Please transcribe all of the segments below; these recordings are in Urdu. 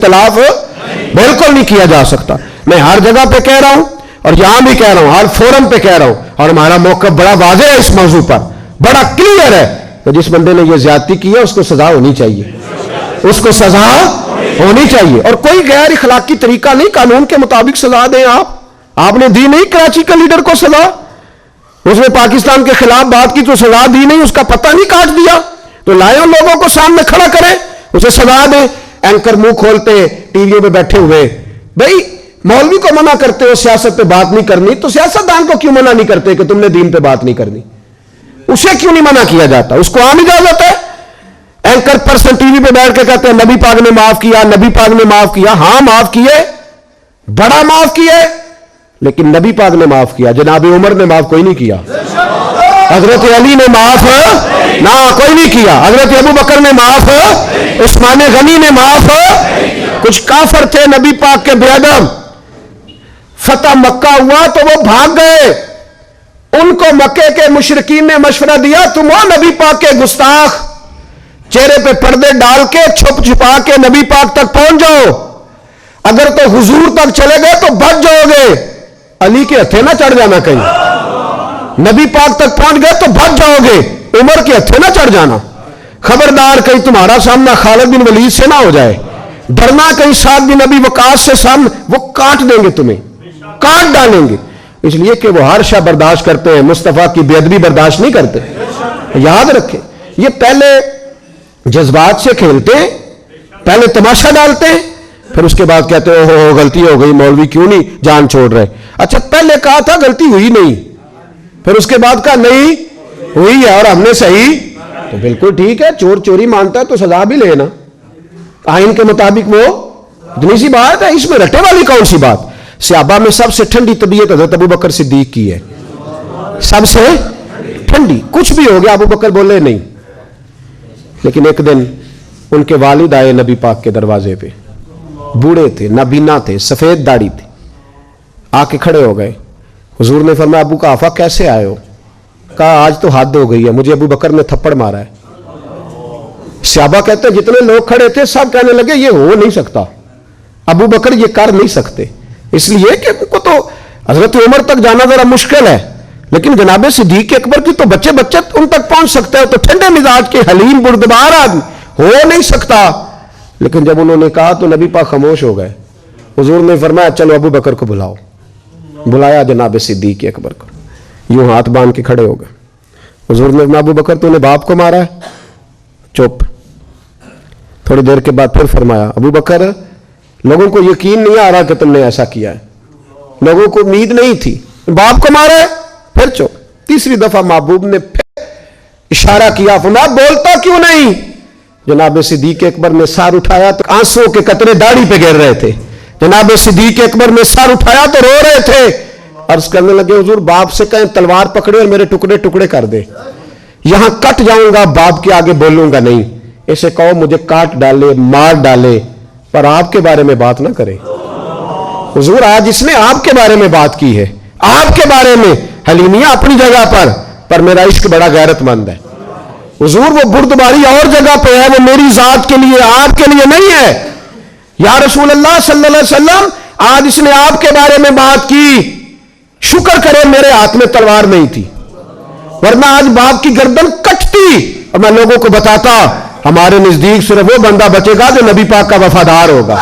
اختلاف بالکل نہیں کیا جا سکتا. میں ہر جگہ پہ کہہ رہا ہوں اور یہاں بھی کہہ رہا ہوں, ہر فورم پہ کہہ رہا ہوں, اور ہمارا موقف بڑا واضح ہے اس موضوع پر, بڑا کلیئر ہے کہ جس بندے نے یہ زیادتی کی ہے اس کو سزا ہونی چاہیے, اس کو سزا ہونی چاہیے. اور کوئی غیر اخلاقی طریقہ نہیں, قانون کے مطابق سزا دیں. آپ نے دی نہیں کراچی کے لیڈر کو سزا, اس نے پاکستان کے خلاف بات کی تو سزا دی نہیں, اس کا پتہ نہیں کاٹ دیا, تو لائیں لوگوں کو سامنے کھڑا کریں, اسے سزا دیں. اینکر منہ کھولتے ٹی وی پہ بیٹھے ہوئے, بھائی مولوی کو منع کرتے ہو سیاست پہ بات نہیں کرنی, تو سیاستدان کو کیوں منع نہیں کرتے کہ تم نے دین پہ بات نہیں کرنی؟ اسے کیوں نہیں منع کیا جاتا؟ اس کو عام اجازت ہے. اینکر پرسن ٹی وی پہ بیٹھ کے کہتے ہیں نبی پاک نے معاف کیا, نبی پاک نے معاف کیا. ہاں معاف کیے, بڑا معاف کیے, لیکن نبی پاک نے معاف کیا, جناب عمر نے معاف کوئی نہیں کیا, حضرت علی نے معاف نہ کوئی نہیں کیا, حضرت ابو بکر نے معاف, عثمان غنی نے معاف. کچھ کافر تھے نبی پاک کے بے ادب, فتح مکہ ہوا تو وہ بھاگ گئے, ان کو مکے کے مشرکین نے مشورہ دیا تم ہو نبی پاک کے گستاخ, چہرے پہ پردے ڈال کے چھپ چھپا کے نبی پاک تک پہنچ جاؤ, اگر تو حضور تک چلے گئے تو بچ جاؤ گے, علی کے ہتھے نہ چڑھ جانا کہیں, نبی پاک تک پہنچ گئے تو بچ جاؤ گے, عمر کے ہتھے نہ چڑھ جانا, خبردار کہیں تمہارا سامنا خالد بن ولید سے نہ ہو جائے, ڈرنا کہیں سعد بن ابی وقاص سے سامنے, وہ کاٹ دیں گے تمہیں, کاٹ ڈالیں گے, اس لیے کہ وہ ہر شے برداشت کرتے ہیں, مصطفیٰ کی بے ادبی برداشت نہیں کرتے. یاد رکھیں, یہ پہلے جذبات سے کھیلتے ہیں, پہلے تماشا ڈالتے ہیں, پھر اس کے بعد کہتے ہیں ہو غلطی ہو گئی, مولوی کیوں نہیں جان چھوڑ رہے. اچھا پہلے کہا تھا غلطی ہوئی نہیں, پھر اس کے بعد کہا نہیں ہوئی ہے اور ہم نے صحیح, تو بالکل ٹھیک ہے, چور چوری مانتا ہے تو سزا بھی لینا, آئین کے مطابق وہ اتنی سی بات ہے, اس میں رٹے والی کون سی بات. صحابہ میں سب سے ٹھنڈی طبیعت حضرت ابو بکر صدیق کی ہے, سب سے ٹھنڈی, کچھ بھی ہو گیا ابو بکر بولے نہیں. لیکن ایک دن ان کے والد آئے نبی پاک کے دروازے پہ, بوڑھے تھے, نابینا تھے, سفید داڑھی تھی, آ کے کھڑے ہو گئے. حضور نے فرمایا ابو قحافہ کیسے آئے ہو؟ کہا آج تو حد ہو گئی ہے, مجھے ابو بکر نے تھپڑ مارا ہے. صحابہ کہتے ہیں جتنے لوگ کھڑے تھے سب کہنے لگے یہ ہو نہیں سکتا, ابو بکر یہ کر نہیں سکتے, اس لیے کہ ان کو تو حضرت عمر تک جانا ذرا مشکل ہے, لیکن جناب صدیق اکبر کی تو بچے بچے ان تک پہنچ سکتے ہیں, تو ٹھنڈے مزاج کے حلیم بردبار آدمی ہو نہیں سکتا. لیکن جب انہوں نے کہا تو نبی پاک خاموش ہو گئے. حضور نے فرمایا چلو ابو بکر کو بلاؤ. بلایا جناب صدیق اکبر کو, یوں ہاتھ باندھ کے کھڑے ہو گئے. حضور نے ابو بکر تو نے باپ کو مارا ہے؟ چپ. تھوڑی دیر کے بعد پھر فرمایا ابو بکر لوگوں کو یقین نہیں آ رہا کہ تم نے ایسا کیا ہے, لوگوں کو امید نہیں تھی, باپ کو مارا ہے. پھر چپ. تیسری دفعہ محبوب نے پھر اشارہ کیا, فرمایا بولتا کیوں نہیں؟ جناب صدیق اکبر نے سر اٹھایا تو آنسوں کے قطرے داڑھی پہ گر رہے تھے. جناب صدیق اکبر نے سر اٹھایا تو رو رہے تھے. عرض کرنے لگے حضور باپ سے کہیں تلوار پکڑے اور میرے ٹکڑے ٹکڑے کر دے, یہاں کٹ جاؤں گا, باپ کے آگے بولوں گا نہیں. اسے کہو مجھے کاٹ ڈالے, مار ڈالے, پر آپ کے بارے میں بات نہ کرے. حضور آج اس نے آپ کے بارے میں بات کی ہے, آپ کے بارے میں. حلیمیہ اپنی جگہ پر میرا عشق بڑا غیرت مند ہے. حضور وہ بردباری اور جگہ پہ ہے, وہ میری ذات کے لیے, آپ کے لیے نہیں ہے. یا رسول اللہ صلی اللہ علیہ وسلم آج اس نے آپ کے بارے میں بات کی, شکر کرے میرے ہاتھ میں تلوار نہیں تھی, ورنہ آج باپ کی گردن کٹتی اور میں لوگوں کو بتاتا ہمارے نزدیک صرف وہ بندہ بچے گا جو نبی پاک کا وفادار ہوگا,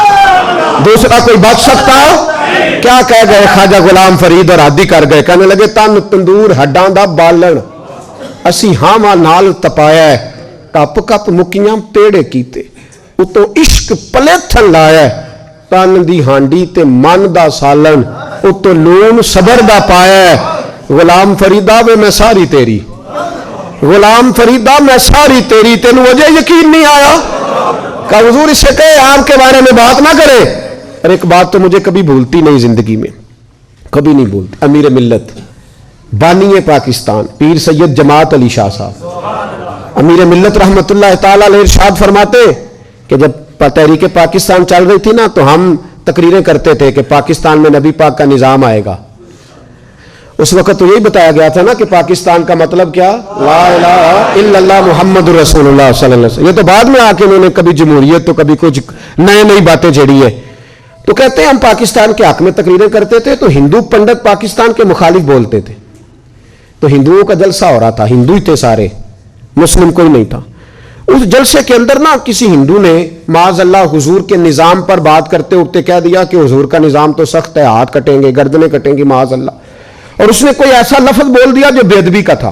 دوسرا کوئی بچ سکتا ہو؟ کیا کہہ گئے خواجہ غلام فرید اور عادی کر گئے, کہنے لگے تن تندور ہڈاں دا بالن اسی ہاواں نال تپایا, کپ کپ مکیاں پیڑے کیتے, اتوں عشق پلیتھن لایا, تن دی ہانڈی تے من دا سالن, اتوں لون صبر دا پایا. غلام فریدہ وے میں ساری تیری, غلام فریدہ میں ساری تیری, تینوں وجہ یقین نہیں آیا؟ کہ حضور اس سے کہے آپ کے بارے میں بات نہ کرے. اور ایک بات تو مجھے کبھی بھولتی نہیں زندگی میں, کبھی نہیں بھولتی. امیر ملت بانی پاکستان پیر سید جماعت علی شاہ صاحب امیر ملت رحمت اللہ تعالی علیہ ارشاد فرماتے کہ جب تحریک پاکستان چل رہی تھی نا, تو ہم تقریریں کرتے تھے کہ پاکستان میں نبی پاک کا نظام آئے گا, اس وقت تو یہی بتایا گیا تھا نا کہ پاکستان کا مطلب کیا؟ لا الہ الا اللہ محمد رسول اللہ صلی اللہ علیہ وسلم. یہ تو بعد میں آ کے انہوں نے کبھی جمہوریت تو کبھی کچھ نئی باتیں چھیڑی ہے. تو کہتے ہیں ہم پاکستان کے حق میں تقریریں کرتے تھے تو ہندو پنڈت پاکستان کے مخالف بولتے تھے. تو ہندوؤں کا جلسہ ہو رہا تھا، ہندو ہی تھے سارے، مسلم کوئی نہیں تھا. اس جلسے کے اندر نا کسی ہندو نے معاذ اللہ حضور کے نظام پر بات کرتے اٹھتے کہہ دیا کہ حضور کا نظام تو سخت ہے، ہاتھ کٹیں گے، گردنیں کٹیں گی معاذ اللہ. اور اس نے کوئی ایسا لفظ بول دیا جو بے ادبی کا تھا،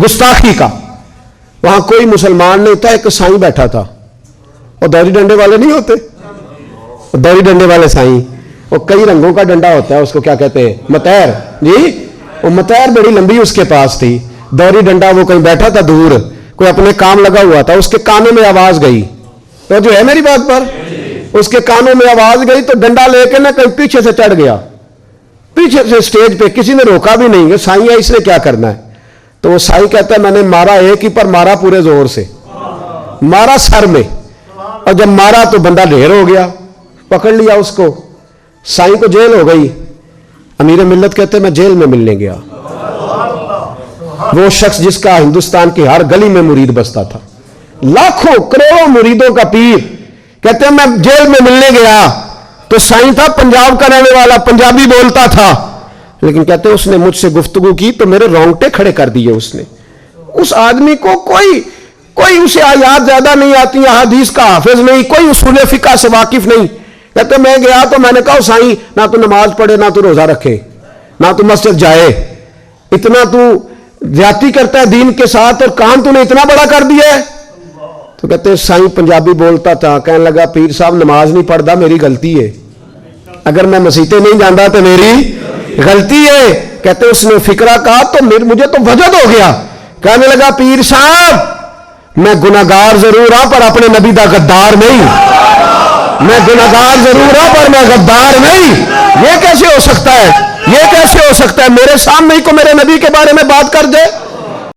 گستاخی کا. وہاں کوئی مسلمان نہیں تھا، ایک سائیں بیٹھا تھا. اور دوری ڈنڈے والے نہیں ہوتے، دوری ڈنڈے والے سائیں، وہ کئی رنگوں کا ڈنڈا ہوتا ہے، اس کو کیا کہتے ہیں؟ متیر. جی وہ متیر بڑی لمبی اس کے پاس تھی. دوری ڈنڈا وہ کہیں بیٹھا تھا دور، کوئی اپنے کام لگا ہوا تھا، اس کے کانوں میں آواز گئی. تو جو ہے میری بات پر، اس کے کانوں میں آواز گئی تو ڈنڈا لے کے نا کہیں پیچھے سے چڑھ گیا، پیچھے سے اسٹیج پہ. کسی نے روکا بھی نہیں کہ سائیں ہے، اس نے کیا کرنا ہے. تو وہ سائیں کہتا ہے میں نے مارا ایک ہی پر مارا پورے زور سے، مارا سر میں، اور جب مارا تو بندہ ڈھیر ہو گیا، پکڑ لیا اس کو. سائیں کو جیل ہو گئی. امیر ملت کہتے ہیں میں جیل میں ملنے گیا. وہ شخص جس کا ہندوستان کی ہر گلی میں مرید بستا تھا، لاکھوں کروڑوں مریدوں کا پیر، کہتے ہیں میں جیل میں ملنے گیا تو سائیں تھا پنجاب کا رہنے والا، پنجابی بولتا تھا، لیکن کہتے ہیں اس نے مجھ سے گفتگو کی تو میرے رونگٹے کھڑے کر دیے. اس نے، اس آدمی کو کوئی اسے آیات زیادہ نہیں آتی، حدیث کا حافظ نہیں، کوئی اصول فقہ سے واقف نہیں. کہتے میں گیا تو میں نے کہا سائیں نہ تو نماز پڑھے، نہ تو روزہ رکھے، نہ تو مسجد جائے، اتنا تو زیادتی کرتا ہے دین کے ساتھ، اور کام تو نے اتنا بڑا کر دیا ہے. تو کہتے ہیں سائیں پنجابی بولتا تھا، کہنے لگا پیر صاحب نماز نہیں پڑھتا میری غلطی ہے، اگر میں مسیطے نہیں جانا تو میری غلطی ہے. کہتے اس نے فکرہ کہا تو مجھے تو وجد ہو گیا. کہنے لگا پیر صاحب میں گناہگار ضرور ہوں پر اپنے نبی دا غدار نہیں، میں گناہگار ضرور ہوں پر میں غدار نہیں. یہ کیسے ہو سکتا ہے؟ یہ کیسے ہو سکتا ہے؟ میرے سامنے ہی کو میرے نبی کے بارے میں بات کر دے.